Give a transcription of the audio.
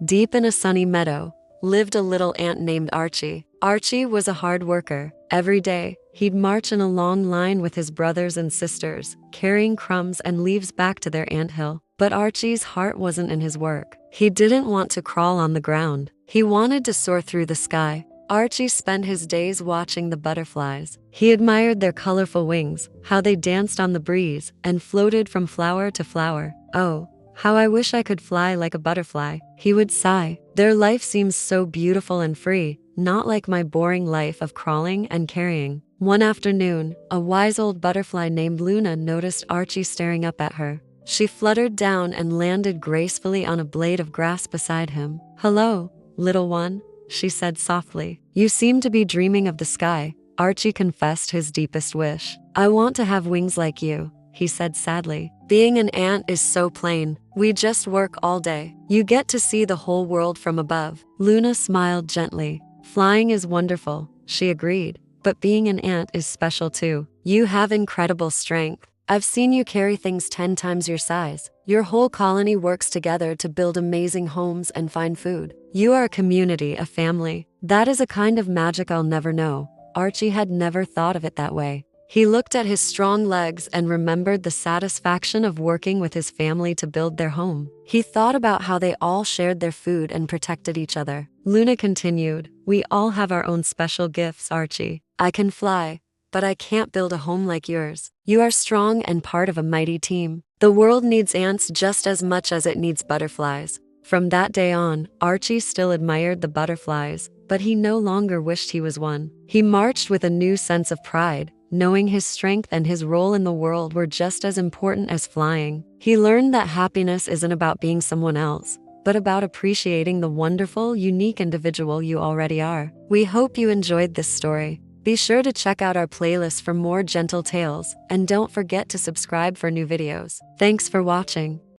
Deep in a sunny meadow lived a little ant named Archie. Archie was a hard worker. Every day, he'd march in a long line with his brothers and sisters, carrying crumbs and leaves back to their anthill. But Archie's heart wasn't in his work. He didn't want to crawl on the ground. He wanted to soar through the sky. Archie spent his days watching the butterflies. He admired their colorful wings, how they danced on the breeze and floated from flower to flower. "Oh, how I wish I could fly like a butterfly," he would sigh. "Their life seems so beautiful and free, not like my boring life of crawling and carrying." One afternoon, a wise old butterfly named Luna noticed Archie staring up at her. She fluttered down and landed gracefully on a blade of grass beside him. "Hello, little one," she said softly. "You seem to be dreaming of the sky." Archie confessed his deepest wish. "I want to have wings like you," he said sadly. "Being an ant is so plain. We just work all day. You get to see the whole world from above." Luna smiled gently. "Flying is wonderful," she agreed, "but being an ant is special too. You have incredible strength. I've seen you carry things 10 times your size. Your whole colony works together to build amazing homes and find food. You are a community, a family. That is a kind of magic I'll never know." Archie had never thought of it that way. He looked at his strong legs and remembered the satisfaction of working with his family to build their home. He thought about how they all shared their food and protected each other. Luna continued, "We all have our own special gifts, Archie. I can fly, but I can't build a home like yours. You are strong and part of a mighty team. The world needs ants just as much as it needs butterflies." From that day on, Archie still admired the butterflies, but he no longer wished he was one. He marched with a new sense of pride, knowing his strength and his role in the world were just as important as flying. He learned that happiness isn't about being someone else, but about appreciating the wonderful, unique individual you already are. We hope you enjoyed this story. Be sure to check out our playlist for more gentle tales, and don't forget to subscribe for new videos. Thanks for watching.